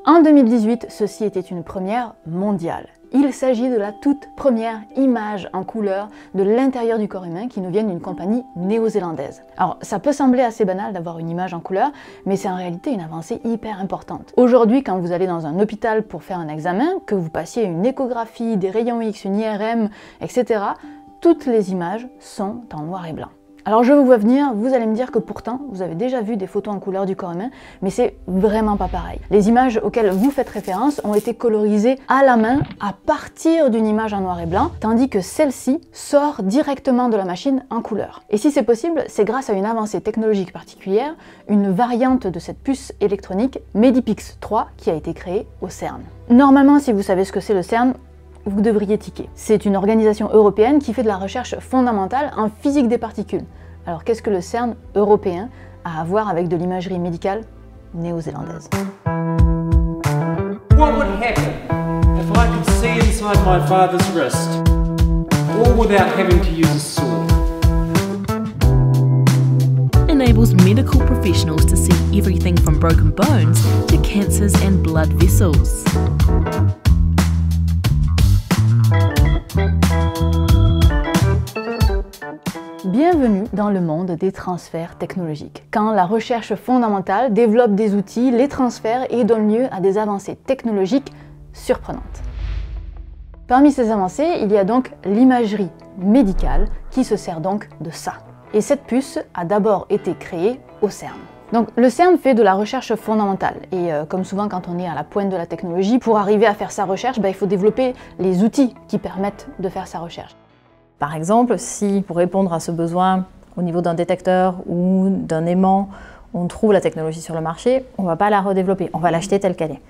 En 2018, ceci était une première mondiale. Il s'agit de la toute première image en couleur de l'intérieur du corps humain qui nous vient d'une compagnie néo-zélandaise. Alors ça peut sembler assez banal d'avoir une image en couleur, mais c'est en réalité une avancée hyper importante. Aujourd'hui, quand vous allez dans un hôpital pour faire un examen, que vous passiez une échographie, des rayons X, une IRM, etc., toutes les images sont en noir et blanc. Alors je vous vois venir, vous allez me dire que pourtant vous avez déjà vu des photos en couleur du corps humain, mais c'est vraiment pas pareil. Les images auxquelles vous faites référence ont été colorisées à la main à partir d'une image en noir et blanc, tandis que celle-ci sort directement de la machine en couleur. Et si c'est possible, c'est grâce à une avancée technologique particulière, une variante de cette puce électronique, Medipix 3, qui a été créée au CERN. Normalement, si vous savez ce que c'est le CERN, vous devriez tiquer. C'est une organisation européenne qui fait de la recherche fondamentale en physique des particules. Alors qu'est-ce que le CERN européen a à voir avec de l'imagerie médicale néo-zélandaise? What would happen if I could see inside my father's wrist, all without having to use a sword? Enables medical professionals to see everything from broken bones to cancers and blood vessels. Bienvenue dans le monde des transferts technologiques. Quand la recherche fondamentale développe des outils, les transfère et donne lieu à des avancées technologiques surprenantes. Parmi ces avancées, il y a donc l'imagerie médicale qui se sert donc de ça. Et cette puce a d'abord été créée au CERN. Donc le CERN fait de la recherche fondamentale et comme souvent quand on est à la pointe de la technologie, pour arriver à faire sa recherche, il faut développer les outils qui permettent de faire sa recherche. Par exemple, si pour répondre à ce besoin au niveau d'un détecteur ou d'un aimant, on trouve la technologie sur le marché, on ne va pas la redévelopper, on va l'acheter telle qu'elle est.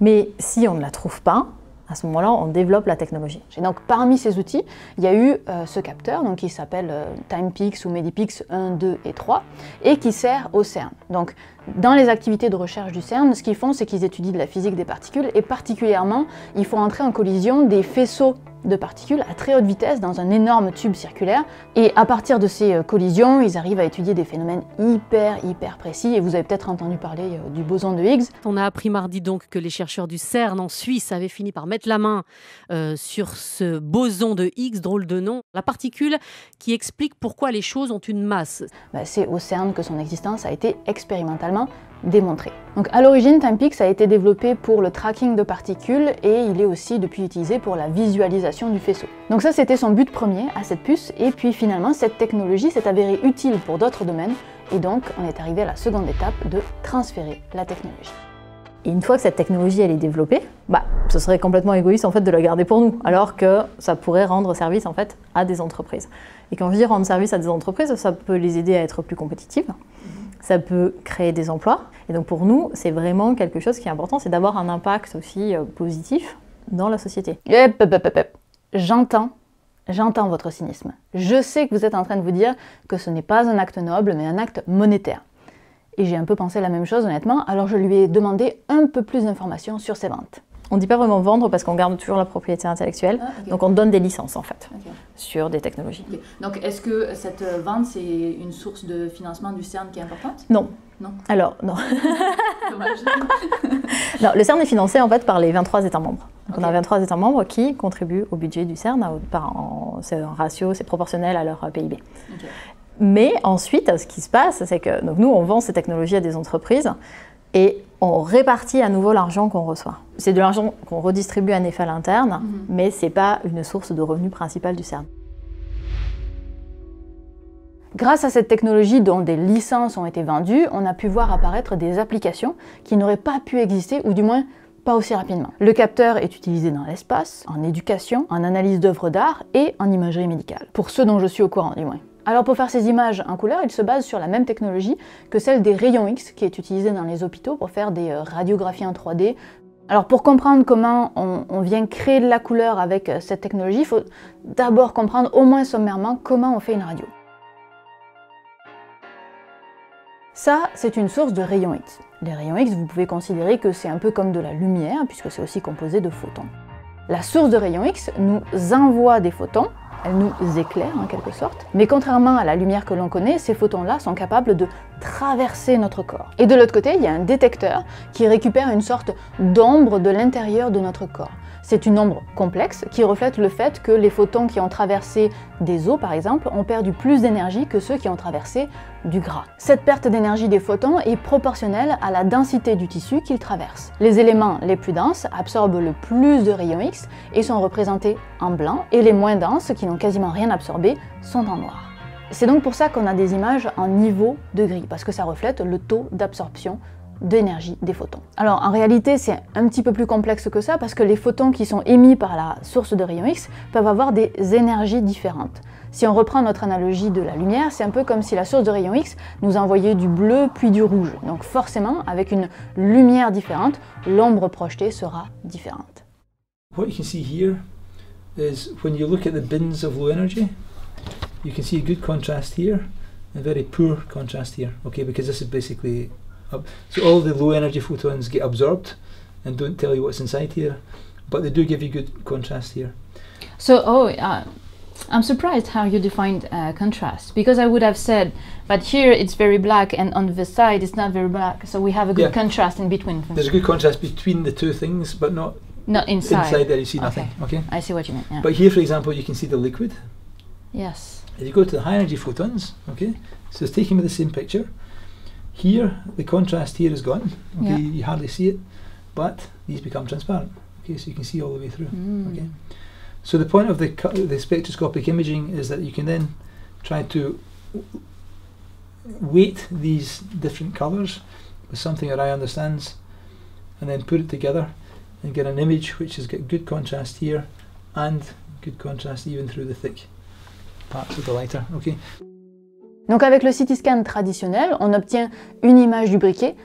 Mais si on ne la trouve pas, à ce moment-là, on développe la technologie. Et donc parmi ces outils, il y a eu ce capteur donc, qui s'appelle Timepix ou Medipix 1, 2 et 3 et qui sert au CERN. Donc dans les activités de recherche du CERN, ce qu'ils font, c'est qu'ils étudient de la physique des particules et particulièrement, ils font entrer en collision des faisceaux de particules à très haute vitesse dans un énorme tube circulaire et à partir de ces collisions, ils arrivent à étudier des phénomènes hyper précis et vous avez peut-être entendu parler du boson de Higgs. On a appris mardi donc que les chercheurs du CERN en Suisse avaient fini par mettre la main sur ce boson de Higgs, drôle de nom, la particule qui explique pourquoi les choses ont une masse. C'est au CERN que son existence a été expérimentalement démontré. Donc à l'origine, Timepix a été développé pour le tracking de particules et il est aussi depuis utilisé pour la visualisation du faisceau. Donc ça c'était son but premier à cette puce et puis finalement cette technologie s'est avérée utile pour d'autres domaines et donc on est arrivé à la seconde étape de transférer la technologie. Et une fois que cette technologie elle est développée, ce serait complètement égoïste en fait de la garder pour nous, alors que ça pourrait rendre service en fait à des entreprises. Et quand je dis rendre service à des entreprises, ça peut les aider à être plus compétitives. Ça peut créer des emplois. Et donc pour nous, c'est vraiment quelque chose qui est important, c'est d'avoir un impact aussi positif dans la société. J'entends votre cynisme. Je sais que vous êtes en train de vous dire que ce n'est pas un acte noble, mais un acte monétaire. Et j'ai un peu pensé la même chose honnêtement, alors je lui ai demandé un peu plus d'informations sur ses ventes. On ne dit pas vraiment vendre parce qu'on garde toujours la propriété intellectuelle, donc on donne des licences en fait, sur des technologies. Donc est-ce que cette vente c'est une source de financement du CERN qui est importante? Non. Non. Alors, non. Dommage. Non, le CERN est financé en fait par les 23 États membres. Donc on a 23 États membres qui contribuent au budget du CERN, c'est un ratio, c'est proportionnel à leur PIB. Mais ensuite, ce qui se passe, c'est que donc nous on vend ces technologies à des entreprises et on répartit à nouveau l'argent qu'on reçoit. C'est de l'argent qu'on redistribue à Nefal interne, mais ce n'est pas une source de revenus principale du CERN. Grâce à cette technologie dont des licences ont été vendues, on a pu voir apparaître des applications qui n'auraient pas pu exister, ou du moins pas aussi rapidement. Le capteur est utilisé dans l'espace, en éducation, en analyse d'œuvres d'art et en imagerie médicale. Pour ceux dont je suis au courant du moins. Alors pour faire ces images en couleur, il se base sur la même technologie que celle des rayons X qui est utilisée dans les hôpitaux pour faire des radiographies en 3D. Alors pour comprendre comment on vient créer de la couleur avec cette technologie, il faut d'abord comprendre au moins sommairement comment on fait une radio. Ça, c'est une source de rayons X. Les rayons X, vous pouvez considérer que c'est un peu comme de la lumière puisque c'est aussi composé de photons. La source de rayons X nous envoie des photons elles nous éclairent en quelque sorte. Mais contrairement à la lumière que l'on connaît, ces photons-là sont capables de traverser notre corps. Et de l'autre côté, il y a un détecteur qui récupère une sorte d'ombre de l'intérieur de notre corps. C'est une ombre complexe qui reflète le fait que les photons qui ont traversé des os, par exemple, ont perdu plus d'énergie que ceux qui ont traversé du gras. Cette perte d'énergie des photons est proportionnelle à la densité du tissu qu'ils traversent. Les éléments les plus denses absorbent le plus de rayons X et sont représentés en blanc, et les moins denses, qui n'ont quasiment rien absorbé, sont en noir. C'est donc pour ça qu'on a des images en niveau de gris, parce que ça reflète le taux d'absorption d'énergie des photons. Alors en réalité c'est un petit peu plus complexe que ça parce que les photons qui sont émis par la source de rayons X peuvent avoir des énergies différentes. Si on reprend notre analogie de la lumière, c'est un peu comme si la source de rayons X nous envoyait du bleu puis du rouge. Donc forcément, avec une lumière différente, l'ombre projetée sera différente. What you can see here is when you look at the bins of low energy, you can see a good contrast here and very poor contrast here, okay, because this is basically so all the low energy photons get absorbed and don't tell you what's inside here, but they do give you good contrast here. So, I'm surprised how you defined contrast, because I would have said, but here it's very black and on the side it's not very black, so we have a good contrast in between. There's a good contrast between the two things, but not inside. Inside there you see nothing, okay? I see what you mean, yeah. But here, for example, you can see the liquid. Yes. If you go to the high energy photons, okay, so it's taken with the same picture. Here, the contrast here is gone, okay, you hardly see it, but these become transparent, okay, so you can see all the way through, okay. So the point of the spectroscopic imaging is that you can then try to weight these different colours with something that I understands, and then put it together and get an image which has got good contrast here and good contrast even through the thick parts of the lighter, okay. Donc avec le CT scan traditionnel, on obtient une image du briquet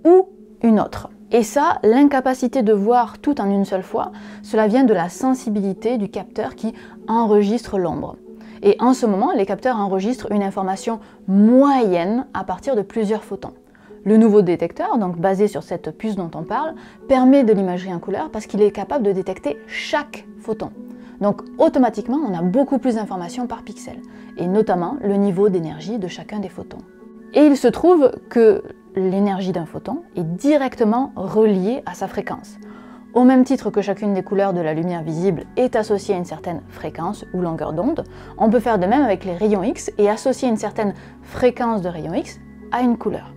ou une autre. Et ça, l'incapacité de voir tout en une seule fois, cela vient de la sensibilité du capteur qui enregistre l'ombre. Et en ce moment, les capteurs enregistrent une information moyenne à partir de plusieurs photons. Le nouveau détecteur, donc basé sur cette puce dont on parle, permet de l'imagerie en couleur parce qu'il est capable de détecter chaque photon. Donc automatiquement, on a beaucoup plus d'informations par pixel, et notamment le niveau d'énergie de chacun des photons. Et il se trouve que l'énergie d'un photon est directement reliée à sa fréquence. Au même titre que chacune des couleurs de la lumière visible est associée à une certaine fréquence ou longueur d'onde, on peut faire de même avec les rayons X et associer une certaine fréquence de rayons X à une couleur.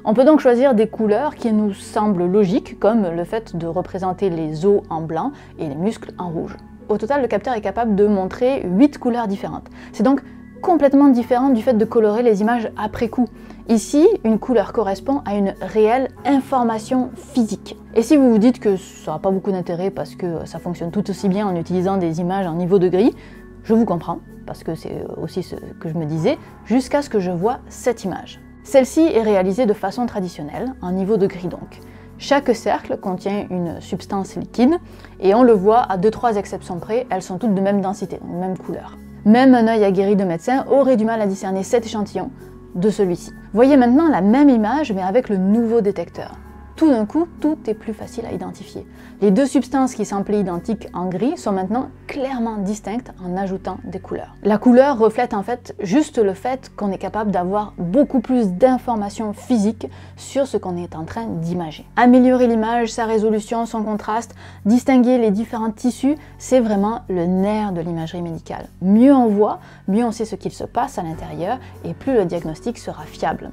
On peut donc choisir des couleurs qui nous semblent logiques, comme le fait de représenter les os en blanc et les muscles en rouge. Au total, le capteur est capable de montrer 8 couleurs différentes. C'est donc complètement différent du fait de colorer les images après coup. Ici, une couleur correspond à une réelle information physique. Et si vous vous dites que ça n'a pas beaucoup d'intérêt parce que ça fonctionne tout aussi bien en utilisant des images en niveau de gris, je vous comprends, parce que c'est aussi ce que je me disais, jusqu'à ce que je vois cette image. Celle-ci est réalisée de façon traditionnelle, en niveau de gris donc. Chaque cercle contient une substance liquide et on le voit à 2-3 exceptions près, elles sont toutes de même densité, donc même couleur. Même un œil aguerri de médecin aurait du mal à discerner cet échantillon de celui-ci. Voyez maintenant la même image mais avec le nouveau détecteur. Tout d'un coup, tout est plus facile à identifier. Les deux substances qui semblaient identiques en gris sont maintenant clairement distinctes en ajoutant des couleurs. La couleur reflète en fait juste le fait qu'on est capable d'avoir beaucoup plus d'informations physiques sur ce qu'on est en train d'imager. Améliorer l'image, sa résolution, son contraste, distinguer les différents tissus, c'est vraiment le nerf de l'imagerie médicale. Mieux on voit, mieux on sait ce qu'il se passe à l'intérieur et plus le diagnostic sera fiable.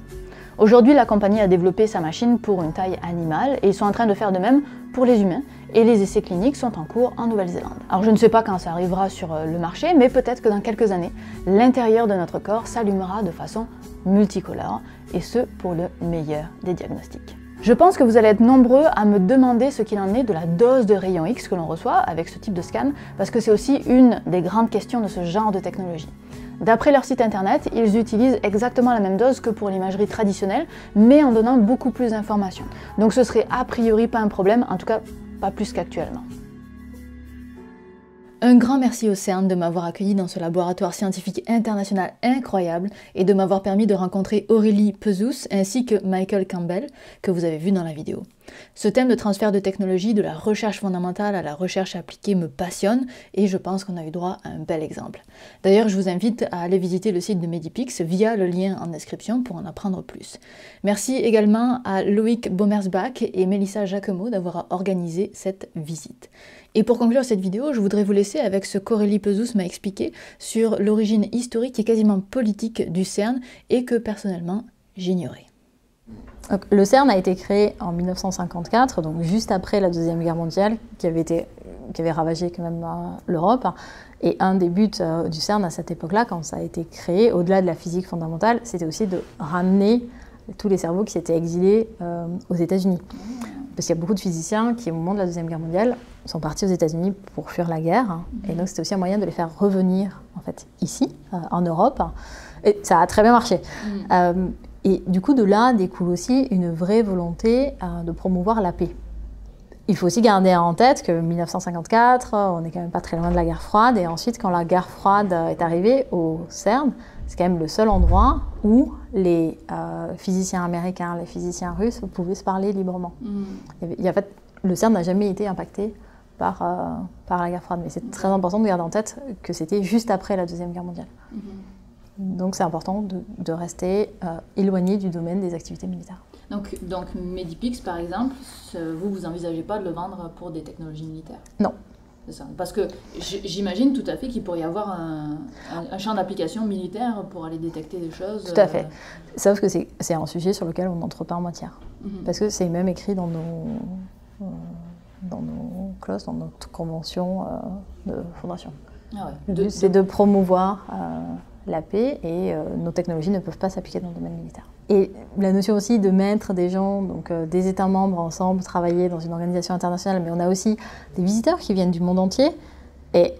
Aujourd'hui, la compagnie a développé sa machine pour une taille animale et ils sont en train de faire de même pour les humains et les essais cliniques sont en cours en Nouvelle-Zélande. Alors je ne sais pas quand ça arrivera sur le marché, mais peut-être que dans quelques années, l'intérieur de notre corps s'allumera de façon multicolore et ce pour le meilleur des diagnostics. Je pense que vous allez être nombreux à me demander ce qu'il en est de la dose de rayons X que l'on reçoit avec ce type de scan parce que c'est aussi une des grandes questions de ce genre de technologie. D'après leur site internet, ils utilisent exactement la même dose que pour l'imagerie traditionnelle, mais en donnant beaucoup plus d'informations. Donc ce serait a priori pas un problème, en tout cas pas plus qu'actuellement. Un grand merci au CERN de m'avoir accueilli dans ce laboratoire scientifique international incroyable et de m'avoir permis de rencontrer Aurélie Pezous ainsi que Michael Campbell, que vous avez vu dans la vidéo. Ce thème de transfert de technologie, de la recherche fondamentale à la recherche appliquée me passionne et je pense qu'on a eu droit à un bel exemple. D'ailleurs, je vous invite à aller visiter le site de Medipix via le lien en description pour en apprendre plus. Merci également à Loïc Bommersbach et Mélissa Jacquemot d'avoir organisé cette visite. Et pour conclure cette vidéo, je voudrais vous laisser avec ce qu'Aurélie Pezous m'a expliqué sur l'origine historique et quasiment politique du CERN et que personnellement j'ignorais. Donc, le CERN a été créé en 1954, donc juste après la Deuxième Guerre mondiale, qui avait ravagé quand même l'Europe. Et un des buts du CERN à cette époque-là, quand ça a été créé, au-delà de la physique fondamentale, c'était aussi de ramener tous les cerveaux qui s'étaient exilés aux États-Unis. Parce qu'il y a beaucoup de physiciens qui, au moment de la Deuxième Guerre mondiale, sont partis aux États-Unis pour fuir la guerre. Et donc c'était aussi un moyen de les faire revenir en fait, ici, en Europe. Et ça a très bien marché. Et du coup, de là découle aussi une vraie volonté de promouvoir la paix. Il faut aussi garder en tête que 1954, on n'est quand même pas très loin de la guerre froide. Et ensuite, quand la guerre froide est arrivée au CERN, c'est quand même le seul endroit où les physiciens américains, les physiciens russes pouvaient se parler librement. En fait, le CERN n'a jamais été impacté par la guerre froide. Mais c'est très important de garder en tête que c'était juste après la Deuxième Guerre mondiale. Donc c'est important de rester éloigné du domaine des activités militaires. Donc Medipix, par exemple, vous n'envisagez pas de le vendre pour des technologies militaires? Non. C'est ça. Parce que j'imagine tout à fait qu'il pourrait y avoir un champ d'application militaire pour aller détecter des choses. Tout à fait. Sauf que c'est un sujet sur lequel on n'entre pas en matière. Parce que c'est même écrit dans nos clauses, dans notre convention de fondation. Ah ouais. Le but, c'est de promouvoir la paix et nos technologies ne peuvent pas s'appliquer dans le domaine militaire. Et la notion aussi de mettre des gens, donc des États membres ensemble, travailler dans une organisation internationale, mais on a aussi des visiteurs qui viennent du monde entier. Et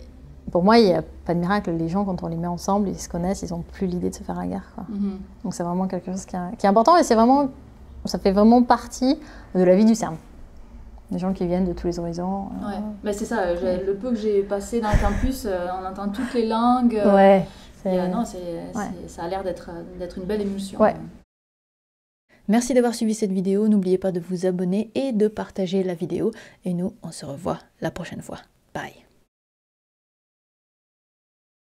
pour moi, il n'y a pas de miracle. Les gens, quand on les met ensemble, ils se connaissent, ils n'ont plus l'idée de se faire la guerre, quoi. Donc c'est vraiment quelque chose qui est important et ça fait vraiment partie de la vie du CERN. Des gens qui viennent de tous les horizons. Ouais, mais c'est ça, le peu que j'ai passé dans le campus, on entend toutes les langues. Ouais. Ça a l'air d'être une belle émulsion. Ouais. Merci d'avoir suivi cette vidéo, n'oubliez pas de vous abonner et de partager la vidéo. Et nous, on se revoit la prochaine fois. Bye.